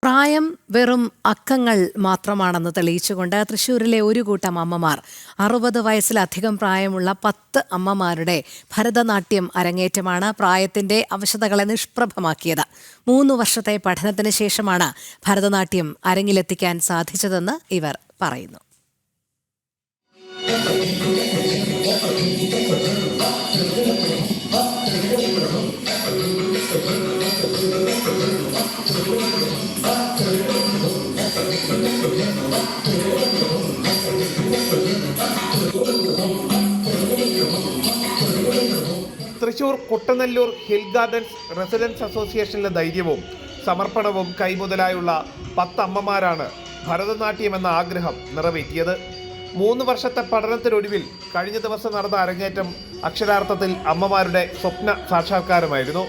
പ്രായം വെറും അക്കങ്ങൾ മാത്രമാണെന്ന് തെളിയിച്ചുകൊണ്ട് തൃശ്ശൂരിലെ ഒരു കൂട്ടം അമ്മമാർ 60 വയസ്സിലധികം പ്രായമുള്ള 10 അമ്മമാരുടെ ഭരതനാട്യം അരങ്ങേറ്റമാണ് പ്രായത്തിന്റെ അവശതകളെ നിഷ്പ്രഭമാക്കിയത്. 3 വർഷത്തെ പഠനത്തിന് ശേഷമാണ് ഭരതനാട്യം അരങ്ങിലെത്തിക്കാൻ സാധിച്ചതെന്ന് ഇവർ പറയുന്നു. Thrissur Kuttanellur hill gardens residence അസോസിയേഷനിലെ ധൈര്യവും സമർപ്പണവും കൈമുതലായുള്ള 10 അമ്മമാരാണ് ഭരതനാട്യം എന്ന ആഗ്രഹം നിറവേറ്റിയത്. 3 വർഷത്തെ പഠനത്തിനൊടുവിൽ കഴിഞ്ഞ ദിവസം നടന്ന അരങ്ങേറ്റം അക്ഷരാർത്ഥത്തിൽ അമ്മമാരുടെ സ്വപ്ന സാക്ഷാത്കാരമായിരുന്നു.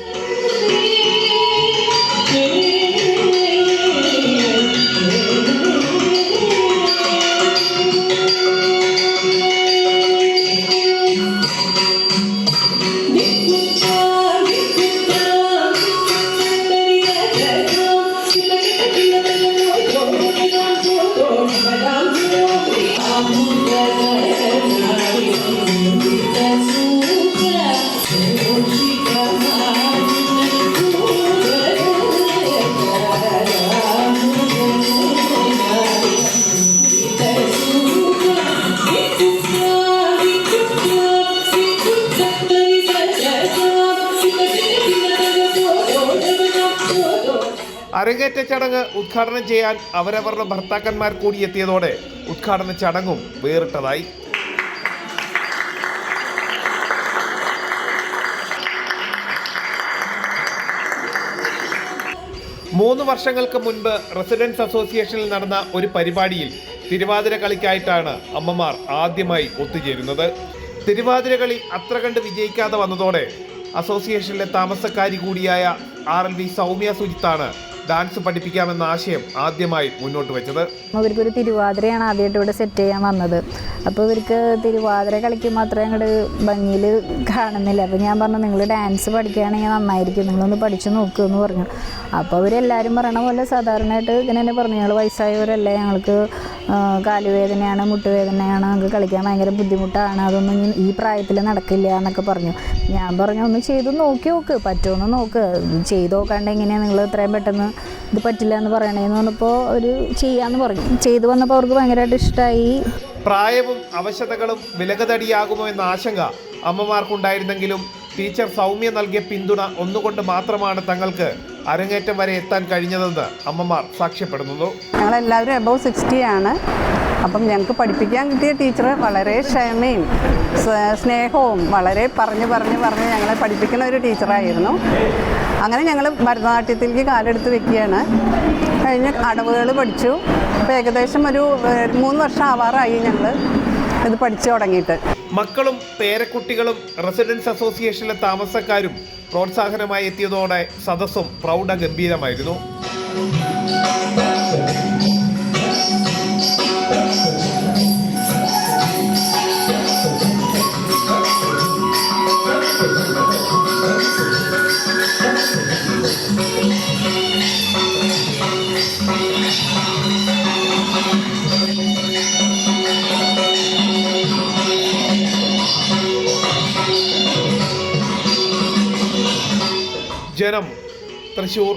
അരങ്ങേറ്റ ചടങ്ങ് ഉദ്ഘാടനം ചെയ്യാൻ അവരവരുടെ ഭർത്താക്കന്മാർ കൂടി എത്തിയതോടെ ഉദ്ഘാടന ചടങ്ങും വേറിട്ടതായി. മൂന്ന് വർഷങ്ങൾക്ക് മുൻപ് റെസിഡൻസ് അസോസിയേഷനിൽ നടന്ന ഒരു പരിപാടിയിൽ തിരുവാതിര കളിക്കായിട്ടാണ് അമ്മമാർ ആദ്യമായി ഒത്തുചേരുന്നത്. തിരുവാതിര കളി അത്ര കണ്ട് വിജയിക്കാതെ വന്നതോടെ അസോസിയേഷനിലെ താമസക്കാരി കൂടിയായ RLV സൗമ്യ സുജിത്താണ് ഡാൻസ് പഠിപ്പിക്കാമെന്ന ആശയം ആദ്യമായി മുന്നോട്ട് വെച്ചത്. ഇവർക്കൊരു തിരുവാതിരയാണ് ആദ്യമായിട്ട് ഇവിടെ സെറ്റ് ചെയ്യാൻ വന്നത്. അപ്പോൾ ഇവർക്ക് തിരുവാതിര കളിക്കുമ്പോൾ അത്ര അങ്ങോട്ട് ഭംഗിയിൽ കാണുന്നില്ല. അപ്പോൾ ഞാൻ പറഞ്ഞു, നിങ്ങൾ ഡാൻസ് പഠിക്കുകയാണെങ്കിൽ നന്നായിരിക്കും, നിങ്ങളൊന്ന് പഠിച്ചു നോക്കുമെന്ന് പറഞ്ഞു. അപ്പോൾ അവരെല്ലാവരും പറയണ പോലെ സാധാരണയായിട്ട് ഇങ്ങനെ തന്നെ പറഞ്ഞു, ഞങ്ങൾ വയസ്സായവരല്ലേ, ഞങ്ങൾക്ക് കാലുവേദനയാണ്, മുട്ടുവേദനയാണ്, ഞങ്ങൾക്ക് കളിക്കാൻ ഭയങ്കര ബുദ്ധിമുട്ടാണ്, അതൊന്നും ഈ പ്രായത്തിൽ നടക്കില്ല എന്നൊക്കെ പറഞ്ഞു. ഞാൻ പറഞ്ഞു, ഒന്ന് ചെയ്ത് നോക്കി നോക്ക്, പറ്റുമെന്ന് നോക്ക്, ചെയ്ത് നോക്കാണ്ട് എങ്ങനെയാണ് നിങ്ങൾ ഇത്രയും പെട്ടെന്ന് ഇത് പറ്റില്ല എന്ന് പറയണേന്ന് പറഞ്ഞപ്പോൾ അവർ ചെയ്യാമെന്ന് പറഞ്ഞു. ചെയ്തു വന്നപ്പോൾ അവർക്ക് ഭയങ്കരമായിട്ട് ഇഷ്ടമായി. പ്രായവും അവശതകളും വിലകതടിയാകുമോ എന്ന ആശങ്ക അമ്മമാർക്കുണ്ടായിരുന്നെങ്കിലും ടീച്ചർ സൗമ്യ നൽകിയ പിന്തുണ ഒന്നുകൊണ്ട് മാത്രമാണ് തങ്ങൾക്ക് അരങ്ങേറ്റം വരെ എത്താൻ കഴിഞ്ഞതെന്ന് അമ്മമാർ സാക്ഷ്യപ്പെടുന്നു. ഞങ്ങളെല്ലാവരും എബവ് 60 ആണ്. അപ്പം ഞങ്ങൾക്ക് പഠിപ്പിക്കാൻ കിട്ടിയ ടീച്ചർ വളരെ ക്ഷമയും സ്നേഹവും വളരെ പറഞ്ഞ് ഞങ്ങളെ പഠിപ്പിക്കുന്ന ഒരു ടീച്ചറായിരുന്നു. അങ്ങനെ ഞങ്ങൾ ഭരതനാട്യത്തിലേക്ക് കാലെടുത്ത് വെക്കുകയാണ്. കഴിഞ്ഞ അടവുകൾ പഠിച്ചു. അപ്പോൾ ഏകദേശം ഒരു 3 വർഷം ആവാറായി ഞങ്ങൾ ഇത് പഠിച്ചു തുടങ്ങിയിട്ട്. മക്കളും പേരക്കുട്ടികളും റെസിഡൻസ് അസോസിയേഷനിലെ താമസക്കാരും പ്രോത്സാഹനമായി എത്തിയതോടെ സദസ്സും പ്രൗഢഗംഭീരമായിരുന്നു. ജനം, തൃശ്ശൂർ.